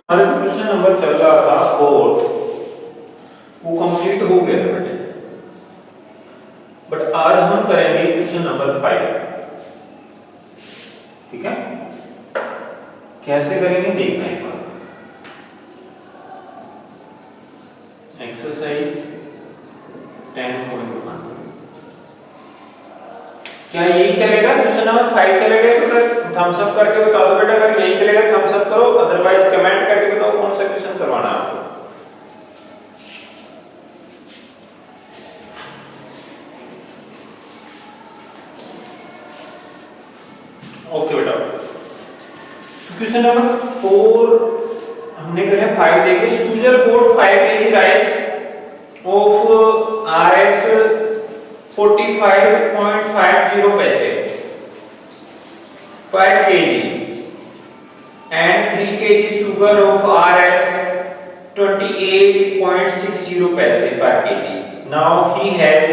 हमारा question number चल रहा था 4, वो कंप्लीट हो गया था बेटे। बट आज हम करेंगे क्वेश्चन नंबर 5। ठीक है, कैसे करेंगे देखना एक बार। एक्सरसाइज 10.1 क्या यही चलेगा? क्वेश्चन नंबर 5 चलेगा तो थम्स अप करके बता दो बेटा। अगर यही चलेगा थम्स अप करो, अदरवाइज कमेंट करके बताओ कौन सा क्वेश्चन करवाना है आपको। ओके बेटा, क्वेश्चन नंबर 4 हमने करे 5 देखे। Sujal board 5 kg rice of RS 45.50 पैसे per kg and 3 kg sugar of RS 28.60 paise per kg. Now he has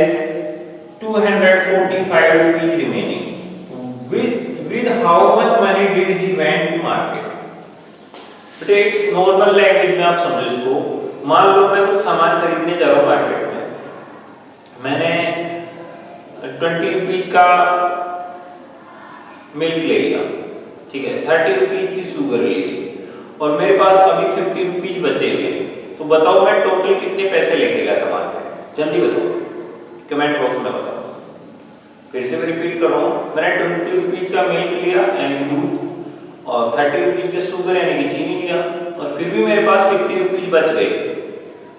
245 rupees remaining. With how much money did he went to market? बेटे एक normal language में आप समझो इसको। मान लो मैं कुछ सामान खरीदने जा रहा हूँ मार्केट में, मैंने 20 रुपीज का मिल्क ले लिया, ठीक है, 30 रुपीज की शुगर ले ली और मेरे पास अभी 50 रुपीज बचे हुए। तो बताओ मैं टोटल कितने पैसे लेके गया था मार्केट? जल्दी बताओ, कमेंट बॉक्स में बताओ। फिर से मैं रिपीट कर रहा हूँ, मैंने 20 रुपीज का मिल्क लिया यानी कि दूध, और 30 रुपीज के शुगर यानी कि चीनी लिया, और फिर भी मेरे पास 50 रुपीज बच गए।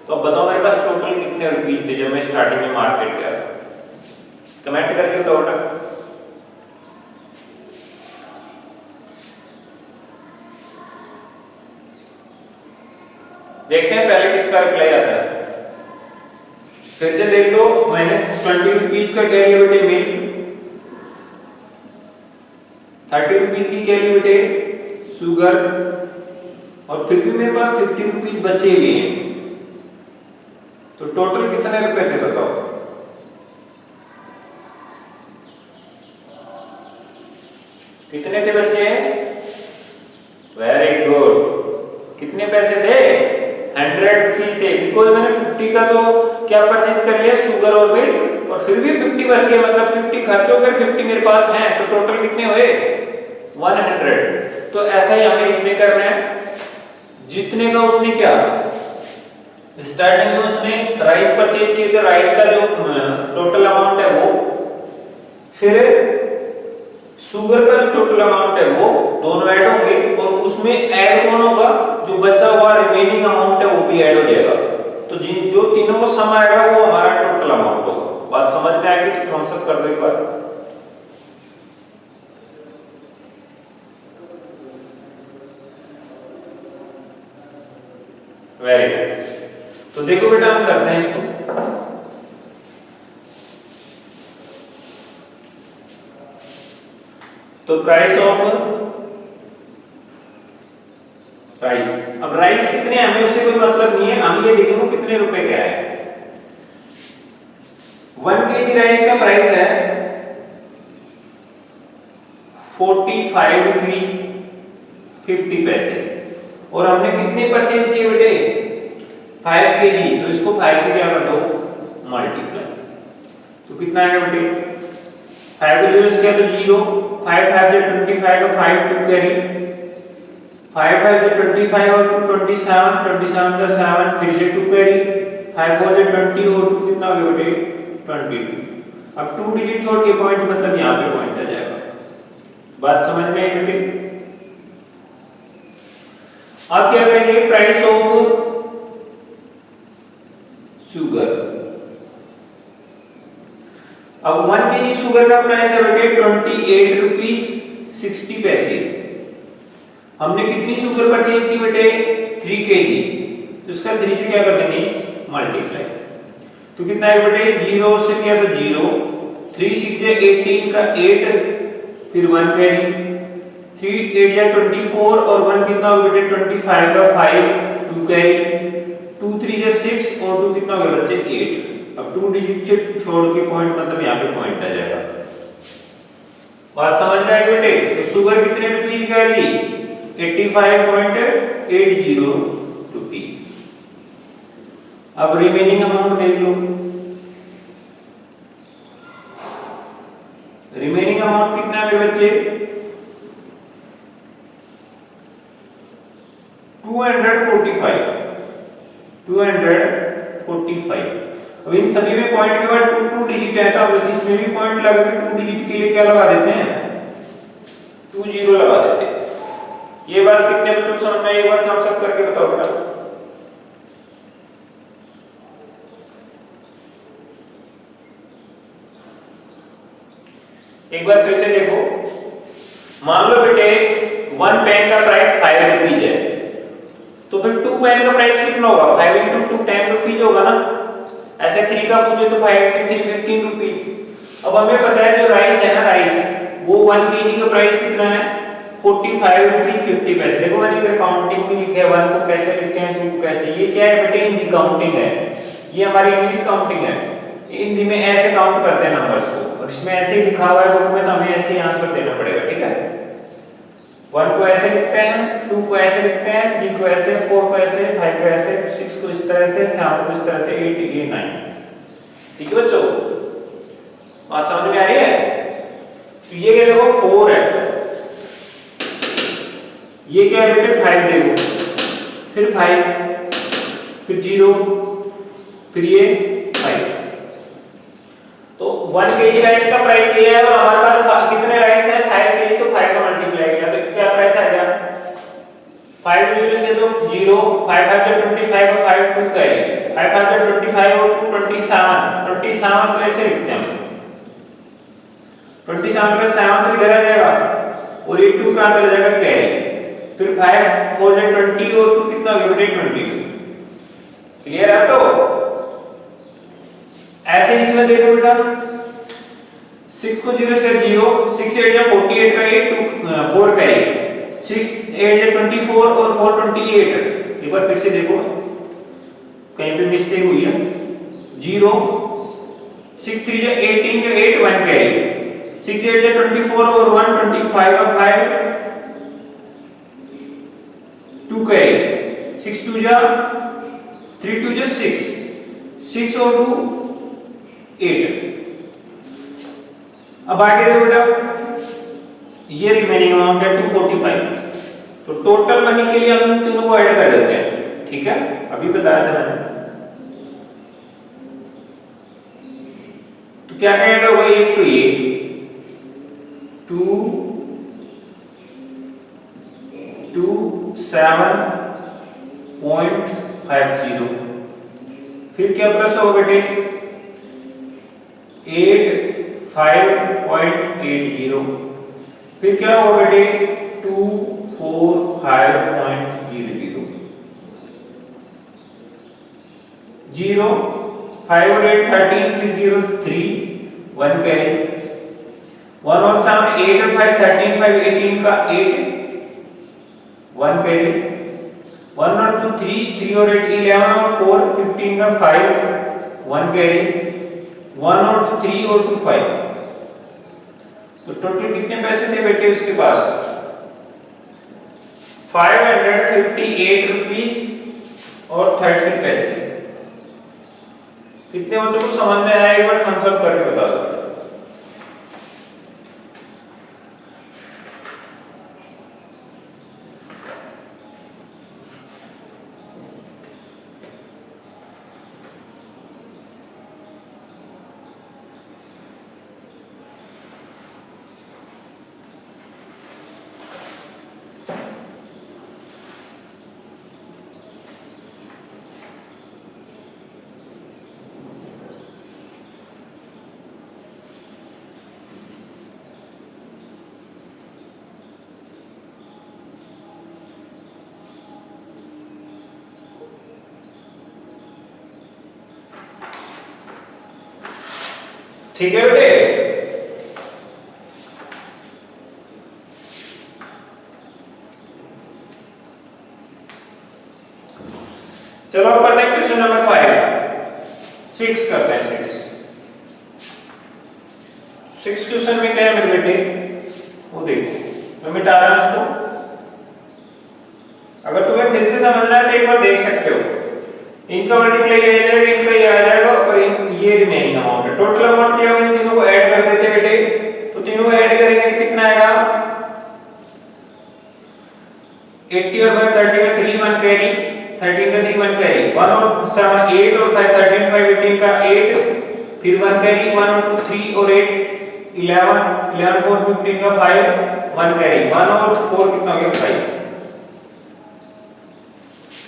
तो अब बताओ मेरे पास टोटल कितने रुपीज थे जब मैं स्टार्टिंग में मार्केट गया था? कमेंट करके बताओ बेटा। देखते हैं पहले किसका रिप्लाई आता है। फिर से देख लो, मैंने 20 रुपीज का क्या लिया बेटे मिल्क, 30 रुपीज की क्या ली बेटे शुगर, और फिर भी मेरे पास 50 रुपीज बचे हुए हैं। तो टोटल कितने रुपए थे बताओ? कितने थे बच्चे? वेरी गुड, कितने पैसे थे? 100 रुपीज थे। बिकॉज मैंने 50 का तो क्या परचेज कर लिया, शुगर और मिल्क, और फिर भी 50 बच गए, मतलब 50 खर्च हो गए, 50 मेरे पास हैं। तो टोटल कितने हुए? 100। तो ऐसा ही हमें इसमें करना है। जितने का उसने क्या स्टार्टिंग में उसने राइस परचेज किए थे, राइस का जो टोटल अमाउंट है वो, फिर शुगर का जो टोटल अमाउंट है वो, दोनों ऐड होंगे, और उसमें ऐड कौन होगा? जो बचा हुआ रिमेनिंग अमाउंट है वो भी ऐड हो जाएगा। तो जो तीनों को सम आएगा वो हमारा टोटल अमाउंट होगा। बात समझ में आएगी तो थम्स अप कर दो एक बार। Very nice. तो देखो बेटा हम करते हैं इसको। तो प्राइस ऑफ राइस, अब राइस कितने हैं हमें उससे कोई मतलब नहीं है, हम ये देखेंगे कितने रुपए का है। 1 kg राइस का प्राइस है 45 रुपीज 50 पैसे, और हमने कितने परचेज किए बेटे? 5 kg। तो इसको 5 से क्या कर दो मल्टीप्लाई, तो कितना आएगा बेटे? 5 को 0 से क्या तो 0, 5 5 से 25 का 5 2 कैरी, 5 5 से 25 और 2 27, 27 का 7 फिर से 2 कैरी, 5 4 से 20 और 2 कितना हो गया बेटे 22। अब 2 डिजिट छोड़ के पॉइंट मतलब यहाँ पे पॉइंट आ जाएगा। बात समझ में आई बेटे? अब क्या करेंगे? Price of sugar. अब 1 kg शुगर का प्राइस है बेटे 28 रुपीज 60 पैसे। हमने कितनी शुगर परचेज की बेटे? 3 kg। तो इसका 3 से क्या कर देंगे मल्टीप्लाई, तो कितना है बेटे? 0 से क्या तो 0, 3 6 से 18 का 8, फिर 1 कैरी, 3 8 या 24 और 1 कितना हो बेटे 25 का 5 2 कैरी, 2 3 से 6 और 2 कितना हो गया बच्चे 8। अब 2 डिजिट से छोड़ के पॉइंट मतलब यहाँ पे पॉइंट आ जाएगा। बात समझ में आई बेटे? तो शुगर कितने रुपीज का ली? 85.80 रुपी। अब रिमेनिंग अमाउंट देख लो। रिमेनिंग अमाउंट कितना है मेरे बच्चे? 245। 245। अब इन सभी में पॉइंट के बाद 2 डिजिट है, तो अब इसमें भी पॉइंट लगा के 2 डिजिट के लिए क्या लगा देते हैं? 20 लगा देते हैं। ये बात कितने बच्चों को समझ में आई? एक बार थम्स अप करके बताओ बेटा। एक बार फिर से देखो। मान लो बेटे 1 पेन का प्राइस 5 रुपीज है, तो फिर 2 पेन का प्राइस कितना होगा? 5 इंटू 2 10 रुपीज होगा ना। ऐसे 3 का पूछे तो 5 इंटू 3 15 रुपीज। अब हमें पता है जो राइस है ना, राइस वो 1 केजी का प्राइस कितना है? 45 रुपीज 50 पैसे। देखो मैंने इधर काउंटिंग भी लिखा है, 1 को कैसे लिखते हैं, 2 को कैसे। ये क्या है बेटे? हिंदी काउंटिंग है। ये हमारी इंग्लिश काउंटिंग है। हिंदी में ऐसे काउंट करते हैं नंबर्स को, और इसमें ऐसे ही लिखा हुआ है बुक में, तो हमें ऐसे ही आंसर देना पड़ेगा। ठीक है, 1 को ऐसे लिखते हैं, 2 को ऐसे लिखते हैं, 3 को ऐसे, 4 को ऐसे, 5 को ऐसे, 6 को इस तरह से, 7 को इस तरह से, 8 ये 9। ठीक है बच्चों, बात समझ में आ रही है? तो ये क्या देखो 4 है, ये क्या है बेटे? 5 देखो, फिर 5, फिर 0, फिर ये 5। तो 1 केजी राइस का प्राइस ये है, और हमारे पास कितने राइस है? 5 केजी, तो 5 का मल्टीप्लाई किया तो क्या प्राइस आ गया? 5 यूज के तो 0, 5 5 25 और 5 2 का है, 5 5 25 और 2 27। 27 को ऐसे लिखते हैं, 27 का 7 तो इधर आ जाएगा, और ये 2 कहां चला जाएगा? कैरी। फिर 5 4 20 और 2 कितना हो गया बेटे? 22। क्लियर है? तो ऐसे इसमें देखो बेटा, 6 को 0 से 0, 6 8 या 48 का 8, 2 4 का 8, 6 8 या 24 और 4 28। एक बार फिर से देखो, कहीं पे मिस्टेक हुई है। 0 6 3 या 18 का 8, 1 का 8, 6 8 या 24 और 1 25 का 5, 2 का 8, 6 2 या 3 2 या 6, 6 और 2 8। अब आगे देखो बेटा, ये रिमेनिंग अमाउंट है 245। तो टोटल मनी के लिए हम तीनों को ऐड कर देते हैं। ठीक है, अभी बताया था मैंने। तो क्या क्या ऐड होगा? एक तो ये 2 7.50, फिर क्या प्लस होगा बेटे? 85.80, फिर क्या होगा बेटे? 245.00, 0 5 और 8 13, फिर 0 3 1 कैरी, 1 और 7 8 और 5 13, 5 18 का 8 1 कैरी, 1 और 2 3, 3 और 8 11 और 4 15 का 5 1 कैरी, 1 और 2 3 और 2 5। तो टोटल कितने पैसे थे बेटे उसके पास? 558 रुपीज और 30 पैसे। कितने बच्चों को समझ में आया? एक बार थम्स अप करके बता दो। ठीक है बेटे, चलो अब करते हैं क्वेश्चन नंबर 5। 6 करते हैं। 6 क्वेश्चन में क्या है मेरे बेटे? वो देखो, मैं मिटा रहा हूं उसको। अगर तुम्हें फिर से समझना है तो एक बार देख सकते हो। इनका मल्टीप्लाई किया जाएगा, इनका ये आ जाएगा और ये रिमेनिंग अमाउंट है। टोटल अमाउंट क्या होगा, इन तीनों को ऐड कर देते बेटे, तो तीनों को ऐड करेंगे तो कितना आएगा 80 और 5 30 का 3 1 कैरी, 13 का 3 1 कैरी, 1 और 7 8 और 5 13 5 18 का 8, फिर 1 कैरी, 1 और 2 3 और 8 11 11 4 15 का 5 1 कैरी, 1 और 4 कितना हो गया 5।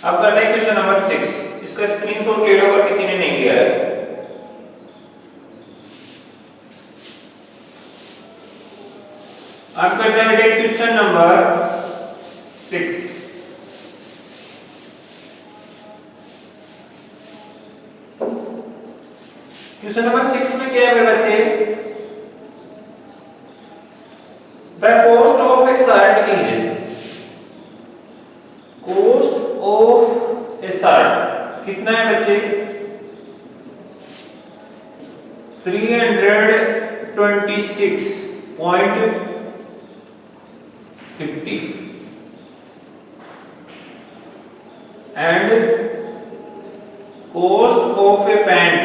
अब करते हैं क्वेश्चन नंबर 6। इसका स्क्रीनशॉट ले लो अगर किसी ने नहीं लिया है। अब करते हैं बेटे क्वेश्चन नंबर 6। क्वेश्चन नंबर 6 में क्या है मेरे बच्चे, the cost of A shirt is, cost of A shirt कितना है बच्चे 326.50 and cost of a pant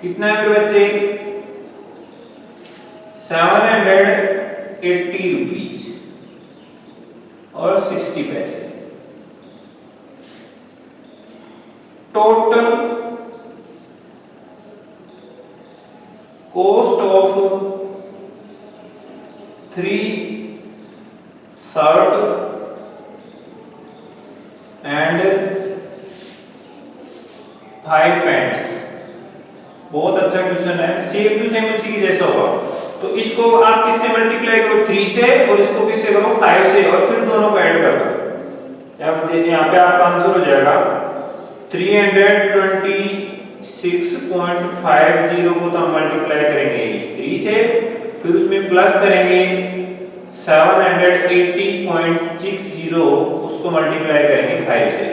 कितना है मेरे बच्चे 780 रुपीज और 60 पैसे। Total cost of 3 shirt and 5 pants. बहुत अच्छा क्वेश्चन है, सेम टू सेम उसी की जैसा होगा। तो इसको आप किससे मल्टीप्लाई करो 3 से और इसको किससे करो 5 से और फिर दोनों को ऐड कर दो। यहाँ पे आपका आंसर हो जाएगा 326.50 को तो हम मल्टीप्लाई करेंगे इस 3 से, फिर उसमें प्लस करेंगे 780.60 उसको मल्टीप्लाई करेंगे 5 से।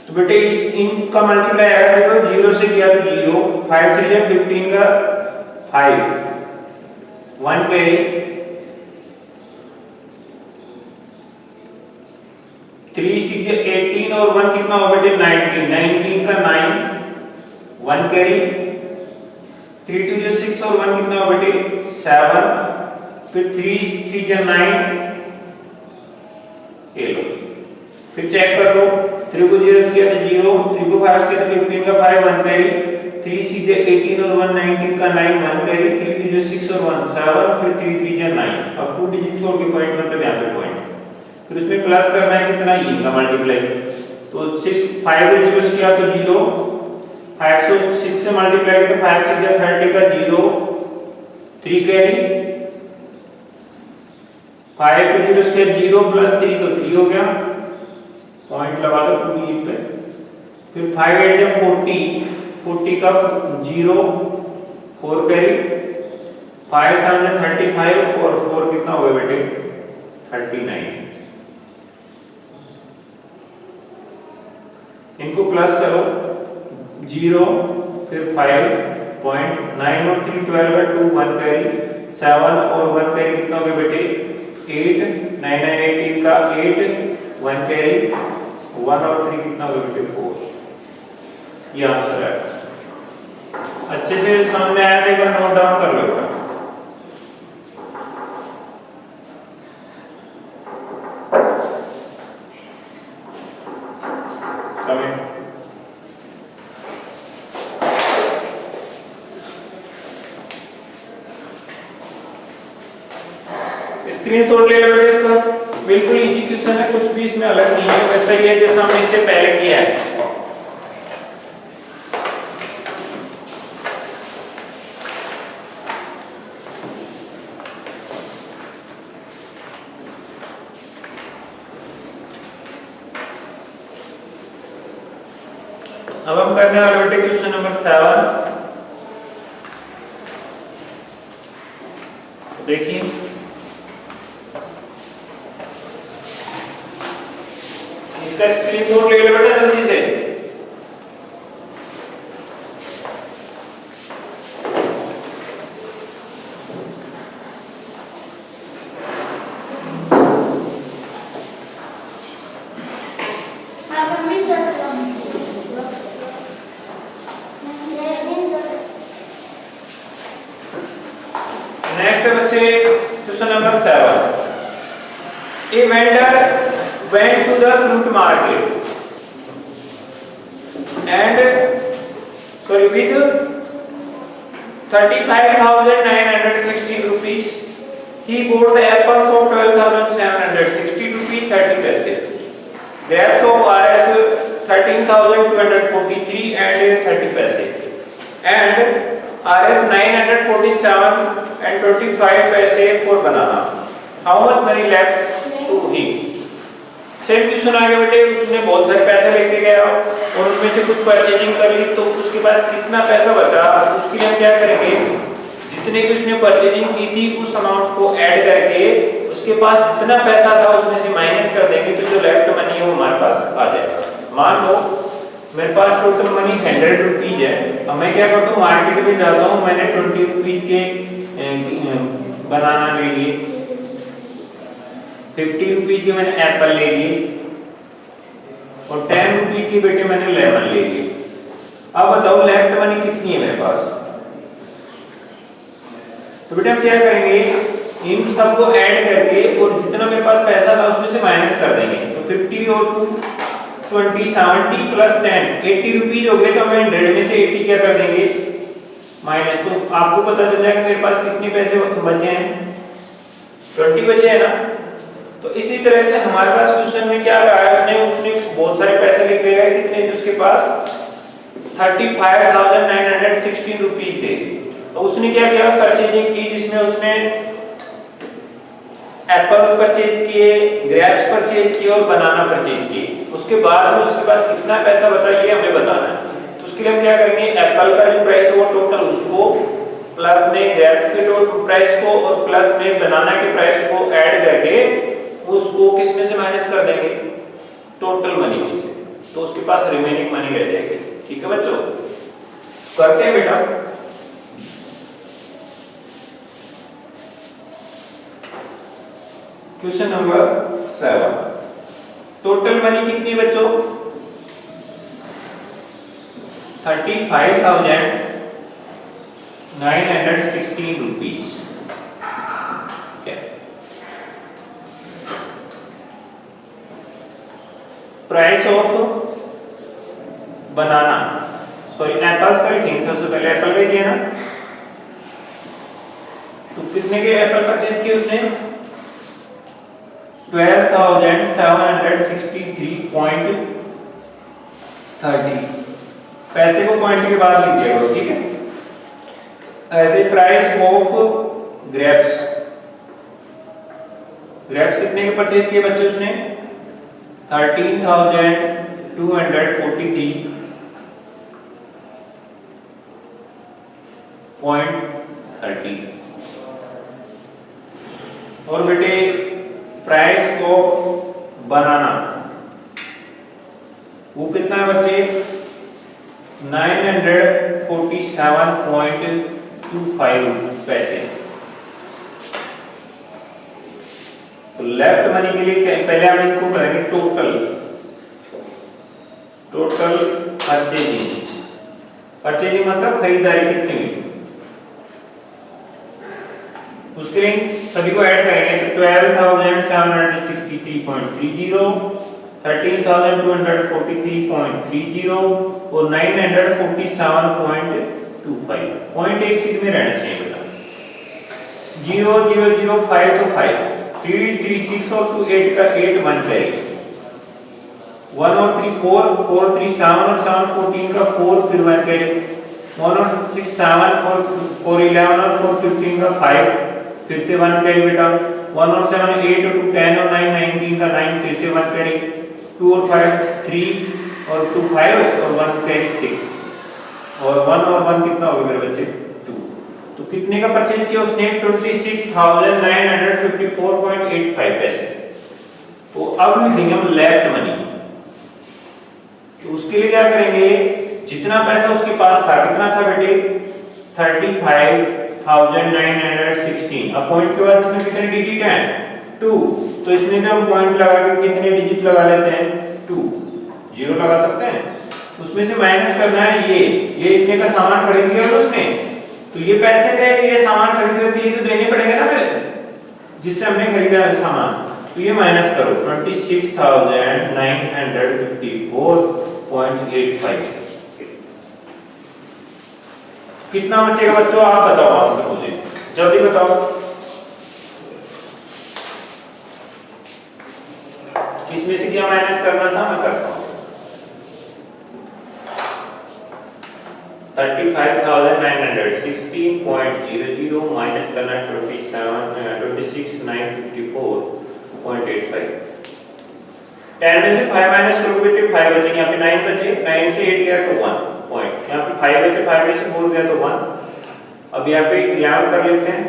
तो बेटे इनका मल्टीप्लाई आएगा देखो 0 से किया तो 0, 5 3 या 15 का 5 1 कैरी, 3 6 18 और 1 कितना होगा बेटे 19, 19 का 9 1 कैरी, 3 2 6 और 1 कितना होगा बेटे 7, फिर 3 3 9 ये लो, फिर चेक कर लो 3 को 0 से किया तो 0, 3 को 5 से किया तो 15 का 5 1 कैरी, 3 6 18 और 1 19 का 9 1 कैरी, 3 2 6 और 1 7, फिर 3 3 9। अब 2 डिजिट छोड़ के पॉइंट मतलब यहाँ पे पॉइंट, फिर उसमें प्लस करना है कितना इनका मल्टीप्लाई, तो 6 5 को 0 से किया तो 0, 5 से 6 से मल्टीप्लाई किया तो 5 6 30 का 0, 3 कैरी, 5 को 0 से किया 0 प्लस 3 तो 3 हो गया, पॉइंट लगा दो पूरी पे, फिर 5 8 जब 40 का 0 4 कैरी, 5 7 35 और 4 कितना हुआ बेटे 39। इनको प्लस करो 0 फिर 5 पॉइंट 9 और 3 12 है 2 1 कैरी, 7 और 1 कैरी कितना हो गया बेटे 8, 9 9 18 का 8 1 कैरी, 1 और 3 कितना हो गया बेटे 4। ये आंसर है। अच्छे से सामने आया तो एक बार नोट डाउन कर लो बेटा। स्क्रीनशॉट ले लो इसका, बिल्कुल इजी क्वेश्चन है, कुछ भी इसमें अलग नहीं है, वैसा ही है जैसा हमने इससे पहले किया है। अब हम करने वाले बेटे क्वेश्चन नंबर 7। देखिए इसका स्क्रीनशॉट ले लो बेटा जल्दी से। seller went to the fruit market and with 35,916 rupees he bought the apples of 12,760 rupees 30 paise, grapes of Rs 13,243 and 30 paise, and Rs 947 and 25 paise for banana. How much money left to him? Same question आ गया बेटे, उसने बहुत सारे पैसे लेके गया और उसमें से कुछ परचेजिंग कर ली, तो उसके पास कितना पैसा बचा, उसके लिए हम क्या करेंगे, जितने की उसने परचेजिंग की थी उस अमाउंट को ऐड करके उसके पास जितना पैसा था उसमें से माइनस कर देंगे, तो जो लेफ्ट मनी है वो हमारे पास आ जाएगा। मान लो मेरे पास टोटल मनी 100 रुपीज है, अब मैं क्या करता हूँ, मार्केट में जाता हूँ, मैंने 20 रुपीज के बनाना ले लिए, 50 रुपीज के मैंने एप्पल ले लिए और 10 रुपीज की बेटे मैंने लेमन ले लिए। अब बताओ लेफ्ट मनी कितनी है मेरे पास? तो बेटा हम क्या करेंगे, इन सबको ऐड करके और जितना मेरे पास पैसा था उसमें से माइनस कर देंगे, तो 50 और 20 70 प्लस 10 80 रुपीज हो गए, तो हमें 100 में से 80 क्या कर देंगे माइनस, तो आपको पता चल जाएगा मेरे पास कितने पैसे बचे हैं, 20 बचे हैं ना। तो इसी तरह से हमारे पास क्वेश्चन में क्या रहा है, उसने बहुत सारे पैसे लेके गए, कितने थे उसके पास 35,916 रुपीज थे, तो उसने क्या किया परचेजिंग की, जिसमें उसने एप्पल्स परचेज किए, ग्रेप्स परचेज किए और बनाना परचेज किए। उसके बाद में उसके पास कितना पैसा बचा ये हमें बताना है, तो उसके लिए हम क्या करेंगे, एप्पल का जो प्राइस है वो टोटल उसको प्लस में ग्रेप्स के टोटल प्राइस को और प्लस में बनाना के प्राइस को ऐड करके उसको किसमें से माइनस कर देंगे, टोटल मनी में से, तो उसके पास रिमेनिंग मनी रह जाएगी। ठीक है बच्चों, करते हैं बेटा। क्वेश्चन नंबर 7, टोटल मनी कितनी बच्चों 35,916 rupees. Price of banana, sorry apples का लिखेंगे, सबसे पहले एप्पल का दिया ना, तो कितने के एप्पल परचेज किए उसने 12,763.30, पैसे को पॉइंट के बाद लिख दिया करो, ठीक है। ऐसे प्राइस ऑफ ग्रेप्स, ग्रेप्स कितने के परचेज किए बच्चे उसने 13,243.30, और बेटे प्राइस ऑफ बनाना वो कितना है बच्चे 947.25 पैसे। तो लेफ्ट मनी के लिए पहले हम इनको करेंगे टोटल परचेजिंग, परचेजिंग मतलब खरीदारी कितनी हुई, उसके लिए सभी को ऐड करेंगे, तो 12,763.30, 13,243.30 और 947.25, पॉइंट एक सीध में रहना चाहिए बेटा, 0 0 0 5 तो 5, 3 3 6 और 2 8 का 8 1 कैरी, 1 और 3 4 4 3 7 और 7 14 का 4 फिर 1 कैरी, 1 और 6 7 और 4 11 और 4 15 का 5 फिर से 1 कैरी बेटा, 1 और 7 8 और 2 10 और 9 19 का 9 फिर से 1 कैरी, 2 और 5 3 और 2 5 और 1 कैरी 6, और 1 और 1 कितना हो गया मेरे बच्चे 2। तो कितने का परचेज किया उसने 26,954.85 पैसे। तो अब लिखेंगे हम लेफ्ट मनी, तो उसके लिए क्या करेंगे, जितना पैसा उसके पास था कितना था बेटे 35,916, अब पॉइंट के बाद इसमें कितने डिजिट हैं 2, तो इसमें भी हम पॉइंट लगा के कितने डिजिट लगा लेते हैं 2, 0 लगा सकते हैं, उसमें से माइनस करना है ये इतने का सामान खरीद लिया उसने, तो ये पैसे थे, ये सामान खरीद लिया, तो ये तो देने पड़ेंगे ना पैसे जिससे हमने खरीदा है सामान, तो ये माइनस करो 26,954.85 कितना बचेगा बच्चों, आप बताओ आंसर मुझे, जल्दी बताओ। किसमें से क्या माइनस करना था, मैं करता हूं। 35,916.00 माइनस करना 26,954.85। 10 में से 5 माइनस करोगे बेटे 5 बचेंगे, यहाँ पे 9 बचे, 9 से 8 गया तो 1 पॉइंट, यहाँ पे 5 बचे, 5 में से 4 गया तो 1। अब यहाँ पे 11 कर लेते हैं,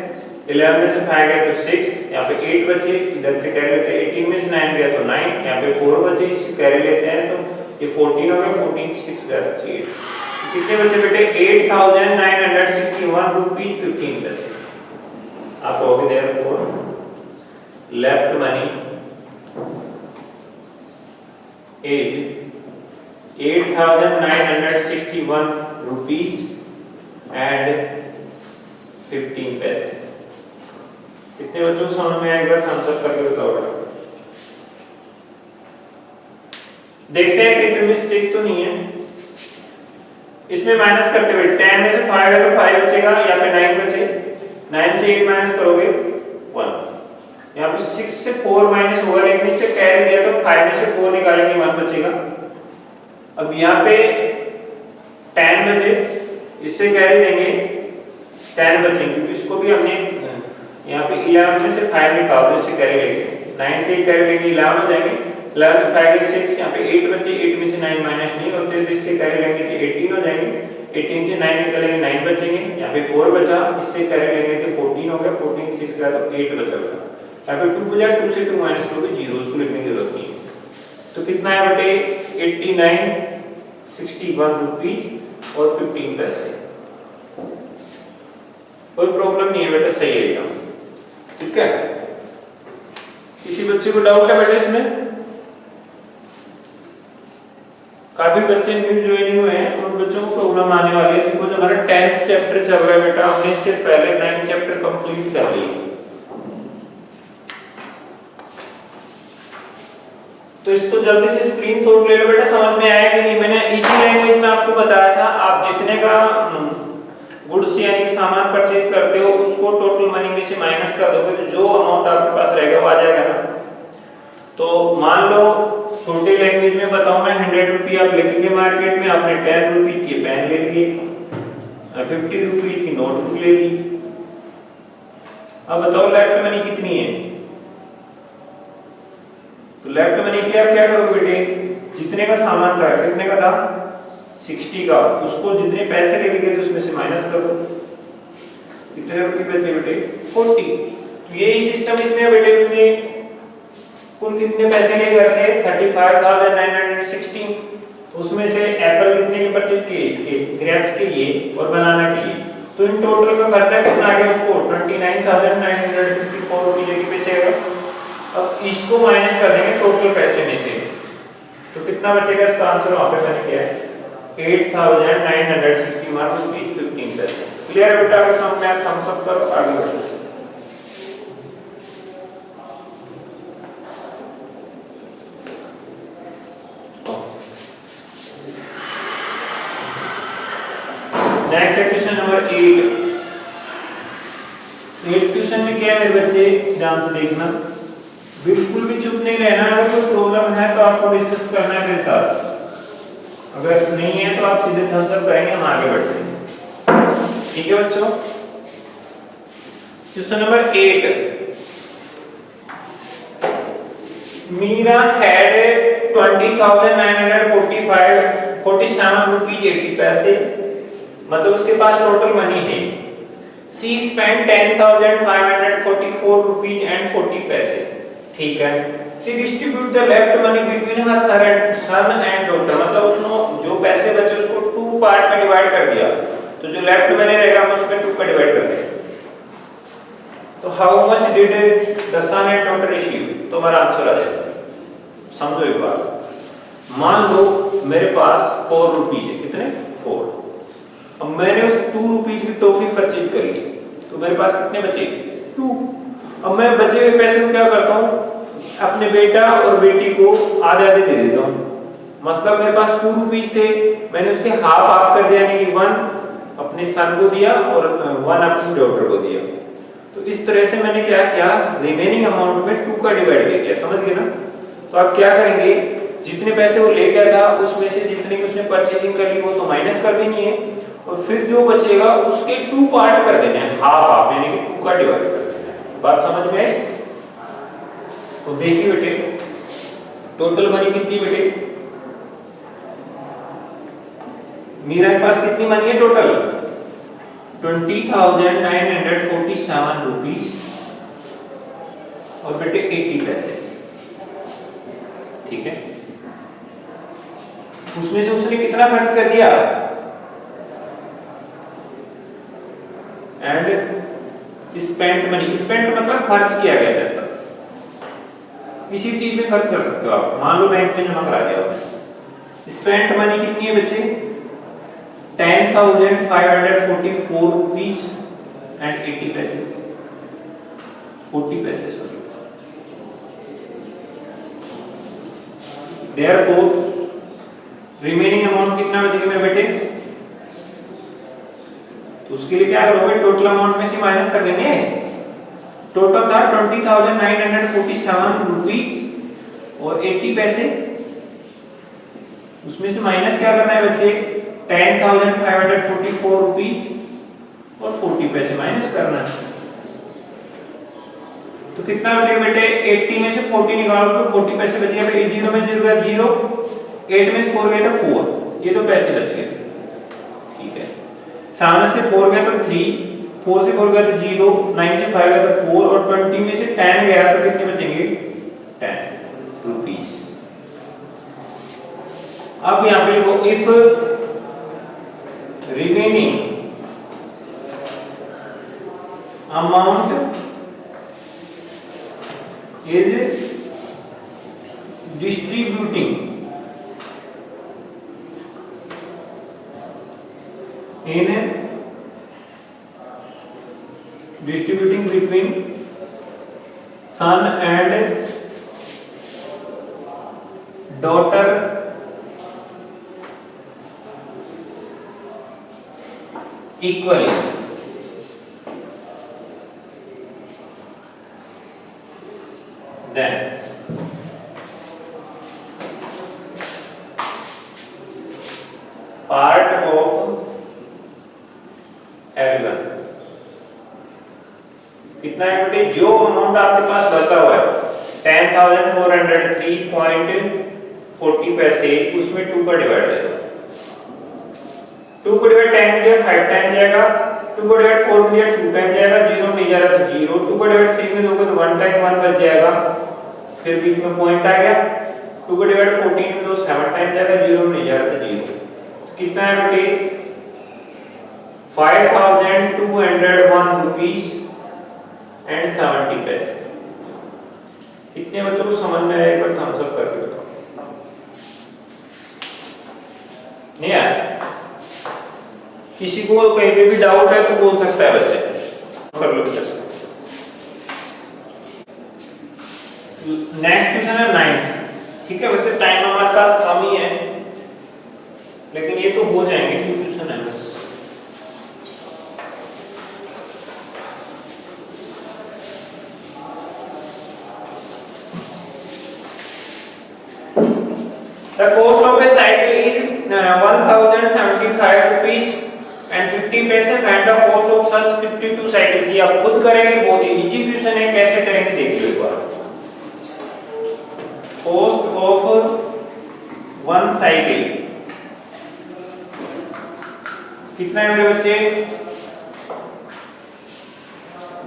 11 में से 5 गया तो 6, यहाँ पे 8 बचे, इधर से कैरी लेते हैं, 18 में से 9 गया तो 9, यहाँ पे 4 बचे, इससे कैरी लेते हैं तो ये 14 हो गया, 14 6 गया तो 8। कितने बचे बेटे 8,961 रुपीज 15 पैसे। आप कहोगे therefore left money is 8,961 rupees and 15 पैसे। कितने बच्चों को समझ में आएगा, थम्स अप करके बताओ। देखते हैं कि मिस्टेक तो नहीं है इसमें। माइनस करते हुए 10 में से 5 गया तो 5 बचेगा, यहाँ पे 9 बचे, 9 से 8 माइनस करोगे 1, यहाँ पे 6 से 4 माइनस होगा, लेकिन इससे कैरी दिया तो 5 में से 4 निकालेंगे 1 बचेगा। अब यहाँ पे 10 बचे, इससे कैरी देंगे 10 बचेंगे, क्योंकि इसको भी हमने यहाँ पे 11 में से 5 निकाल दो, इससे कैरी लेंगे 9 से कैरी लेंगे 11 हो जाएंगे, 11 से 5 गए 6, यहाँ पे 8 बचे, 8 में से 9 माइनस नहीं होते तो इससे कैरी लेंगे तो 18 हो जाएंगे, 18 से 9 निकालेंगे 9 बचेंगे, यहाँ पे 4 बचा, इससे कैरी लेंगे तो 14 हो गया, 14 6 गया तो 8 बचा, यहाँ पे 2 बचा, 2 से 2 माइनस करोगे 0, उसको लिखने की जरूरत नहीं है। तो कितना है बेटे 8961 रुपीज और 15 पैसे। कोई प्रॉब्लम नहीं है बेटा, सही है एकदम, ठीक है। किसी बच्चे को डाउट है बेटा इसमें? काफी बच्चे न्यू ज्वाइनिंग हुए हैं, उन बच्चों को प्रॉब्लम आने वाली है, बिकॉज हमारा 10th चैप्टर चल रहा है बेटा, हमने इससे पहले 9th चैप्टर कंप्लीट कर लिया। तो इसको जल्दी से स्क्रीनशॉट ले लो बेटा, समझ में आया कि नहीं। मैंने इजी लैंग्वेज में आपको बताया था, आप जितने का गुड्स यानी कि सामान परचेज करते हो उसको टोटल मनी में से माइनस कर दोगे तो जो अमाउंट आपके पास रहेगा वो आ जाएगा ना। तो मान लो छोटे लैंग्वेज में बताऊं मैं, 100 रुपये आप लेके गए मार्केट में, आपने 10 रुपीज की पेन ले लिए, 50 रुपीज की नोटबुक ले ली। अब बताओ लेफ्ट मनी कितनी है? तो लेफ्ट मनी के लिए आप क्या करोगे बेटे, जितने का सामान था, कितने का था 60 का, उसको जितने पैसे लेके गए तो उसमें से माइनस कर दो, कितने रुपए बचे बेटे 40। तो यही सिस्टम इसमें बेटे, उसने कुल कितने पैसे लिए घर से 35,916, उसमें से एप्पल कितने के परचेज किए, इसके ग्रेप्स के ये और बनाना के ये, तो इन टोटल का खर्चा कितना आ गया उसको 29,954 रुपए के पैसे आएगा। अब इसको माइनस कर देंगे टोटल पैसे में से, तो कितना बचेगा, इसका आंसर वहां पे मैंने किया है 8,961 रुपीज 15 पैसे। क्लियर है बेटा? अगर समझ में आया थम्स अप करो, आगे बढ़ो। Next question number 8। क्वेश्चन में क्या है मेरे बच्चे, ध्यान से देखना, बिल्कुल भी चुप नहीं रहना। अगर कोई प्रॉब्लम है तो आपको डिस्कस करना है मेरे साथ, अगर नहीं है तो आप सीधे थम्स अप करेंगे, हम आगे बढ़ते हैं, ठीक है बच्चों। Question number 8, Meera had 20,947 rupees 80 पैसे, मतलब उसके पास टोटल मनी है। सी स्पेंड 10,544 रुपीज एंड 40 पैसे, ठीक है। See distribute the left money between her son and daughter, मतलब उसने जो पैसे बचे उसको 2 पार्ट में डिवाइड कर दिया, तो जो लेफ्ट मनी रहेगा हम उसमें 2 में डिवाइड कर देंगे। तो how much did the son and daughter receive, तो हमारा आंसर आ जाएगा। समझो एक बात, मान लो मेरे पास 4 रुपीज है, कितने 4, अब मैंने उस 2 रुपीज की टॉफी परचेज कर ली, तो मेरे पास कितने बचे 2। अब मैं बचे हुए पैसे को क्या करता हूँ, अपने बेटा और बेटी को आधे आधे दे देता हूँ। मतलब मेरे पास 2 रुपीज थे, मैंने उसके हाफ कर दिया, यानी कि 1 अपने सन को दिया और 1 अपनी डॉटर को दिया। तो इस तरह से मैंने क्या किया, रिमेनिंग अमाउंट में 2 का डिवाइड दे दिया, समझ गए ना। तो आप क्या करेंगे, जितने पैसे वो ले गया था उसमें से जितने की उसने परचेजिंग कर ली वो तो माइनस कर देनी है, और फिर जो बचेगा उसके 2 पार्ट कर देने हैं, हाफ यानी कि 2 का डिवाइड कर देना है। बात समझ में आई? तो देखिए बेटे, टोटल मनी कितनी बेटे, मीरा के पास कितनी मनी है टोटल, 20,947 रुपीज और बेटे 80 पैसे, ठीक है। उसमें से उसने कितना खर्च कर दिया, एंड स्पेंट मनी, स्पेंट मतलब खर्च किया गया पैसा, किसी चीज में खर्च कर सकते हो आप, मान लो बैंक में जमा करा दिया। स्पेंट मनी कितनी है बच्चे, 10,544 रुपीज एंड 80 पैसे, 40 पैसे सॉरी। देयरफॉर रिमेनिंग अमाउंट कितना बचेगा मेरे बेटे, तो उसके लिए क्या करोगे, टोटल अमाउंट में से माइनस कर देंगे। टोटल था 20,947 रुपीज और 80 पैसे, उसमें से माइनस क्या करना है बच्चे, 10,544 रुपीज और 40 पैसे माइनस करना है। तो कितना बचेगा बेटे, 80 में से 40 निकालो तो 40 पैसे बच गए। 0 में 0 गया 0, 8 में से 4 गया तो 4, ये तो पैसे बच गए, ठीक है। सामने से 4 गया तो 3, 4 से 4 गया तो 0, 9 से 5 गया तो 4 और 20 में से 10 गया तो कितने बचेंगे, 10 रुपीस। अब यहां पे लिखो, if remaining amount is distributing between son and daughter equally, then part of everyone, कितना है बेटे, जो अमाउंट आपके पास बचा हुआ है 10,403.40 पैसे, उसमें 2 का डिवाइड है, 2 को डिवाइड 10 में दिया 5 टाइम जाएगा, 2 को डिवाइड 4 में दिया 2 टाइम जाएगा, 0 नहीं जा रहा तो 0, 2 को डिवाइड 3 में दोगे तो 1 टाइम 1 बच जाएगा, फिर बीच में पॉइंट आ गया, 2 को डिवाइड 14 में दो 7 टाइम जाएगा, 0 नहीं जा रहा तो 0। तो कितना है बेटे, 5,201 रुपीस एंड 70 पैसे। कितने बच्चों को समझ में आया, एक बार थम्स अप करके बताओ। नहीं आया? किसी को कहीं पे भी डाउट है तो बोल सकता है बच्चे, कर लो। नेक्स्ट क्वेश्चन है 9, ठीक है। वैसे टाइम हमारे पास कम ही है, लेकिन ये तो हो जाएंगे, क्वेश्चन है बस। The cost of a cycle is 1,075 rupees and 50 पैसे and the cost of such 52 cycles। ये आप खुद करेंगे, बहुत ही इजी क्वेश्चन है, कैसे करेंगे देख लो एक बार। Cost of one cycle कितना है मेरे बच्चे,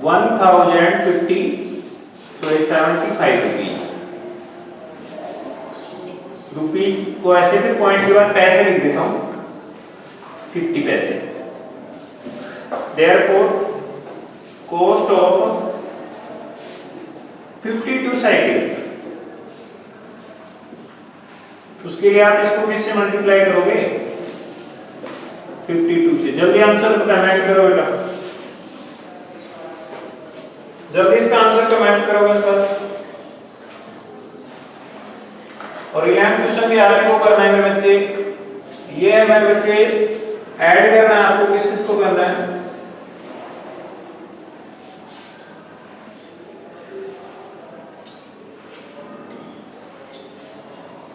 1,075 रुपीज। रुपीज को ऐसे फिर पॉइंट के बाद पैसे लिख देता हूं, 50 पैसे। Therefore, cost of 52 cycles, उसके लिए आप इसको किससे मल्टीप्लाई करोगे, 52 से। जल्दी आंसर कमेंट करो बेटा, जल्दी इसका आंसर कमेंट करो मेरे पास। और 11 क्वेश्चन भी आगे को करना है मेरे बच्चे, ये है मेरे बच्चे ऐड करना है आपको, किस किस को करना है।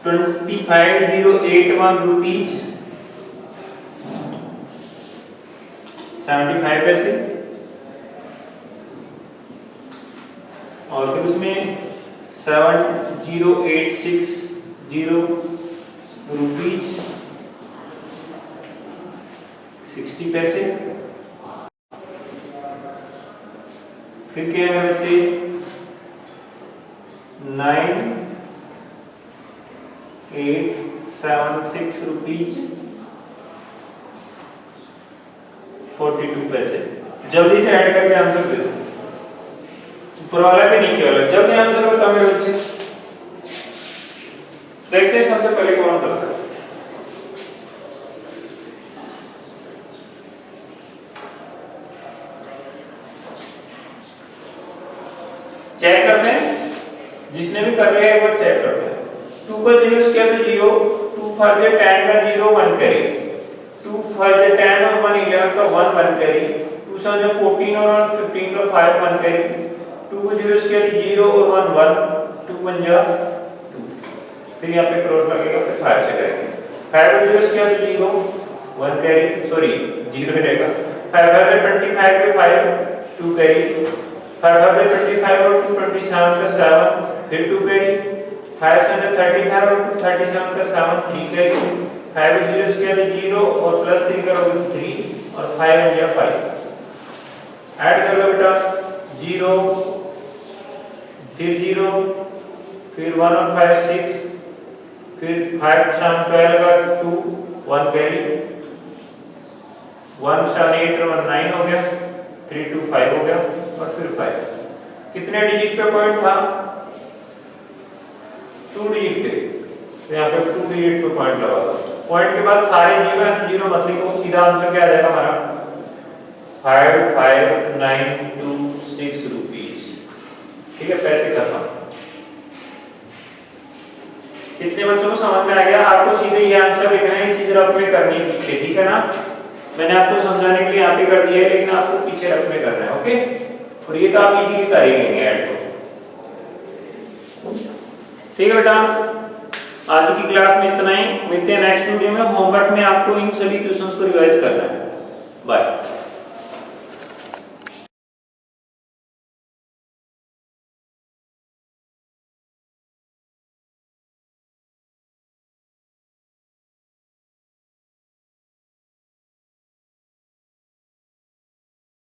₹25,081 75 पैसे, और फिर उसमें 70,860 रुपीज 60 पैसे। फिर क्या है बच्चे 9,876 रुपीज 42 पैसे। जल्दी से ऐड करके आंसर दे दो, ऊपर वाला भी नीचे वाला, जल्दी आंसर बताओ मेरे बच्चे। देखते हैं सबसे पहले कौन करता है। चेक करते हैं, जिसने भी कर लिया है एक बार चेक करते हैं। 2 का 0 किया तो 0, 2 5 10 का 0 1 कैरी, 2 5 10 और 1 11 का 1 1 कैरी, 2 7 14 और 15 का 5 1 कैरी, 2 को 0 किया तो 0 और 1 1, 2 1 जा 2, फिर यहाँ पे क्रॉस लगेगा, फिर 5 से करेंगे। 5 को 0 किया तो 0 1 कैरी, सॉरी 0 ही रहेगा। 5 25 के 5 2 कैरी, 5 25 और 27 का 7, फिर 2 कैरी, 5 35 और 37 का 7 3 कैरी, 5 को 0 किया तो 0 और प्लस 3 करोगे तो 3 और 5 हो गया 5। ऐड कर लो बेटा, 0 फिर 0 फिर 1 और 5 6, फिर 5 7 12 का 2 1 कैरी, 1 7 8 और 1 9 हो गया, 3 2 5 हो गया, और फिर 5। कितने डिजिट पे पॉइंट था? 2 डिजिट पे, तो यहाँ पे 2 डिजिट पे पॉइंट लगा दो। पॉइंट के बाद सारे जीरो है तो जीरो मत लिखो, सीधा आंसर क्या आ जाएगा हमारा 55,926 रुपीज। ठीक है, पैसे खत्म। कितने बच्चों को समझ में आ गया? आपको सीधे ये आंसर लिखना है, चीज रफ में करनी है पीछे, ठीक है ना? मैंने आपको समझाने के लिए यहाँ पे कर दिया है, लेकिन आपको पीछे रफ में करना है, ओके? और ये तो आप इजीली कर ही लेंगे ऐड तो। ठीक है बेटा, आज की क्लास में इतना ही। मिलते हैं नेक्स्ट वीडियो में। होमवर्क में आपको इन सभी क्वेश्चंस को रिवाइज करना है। बाय।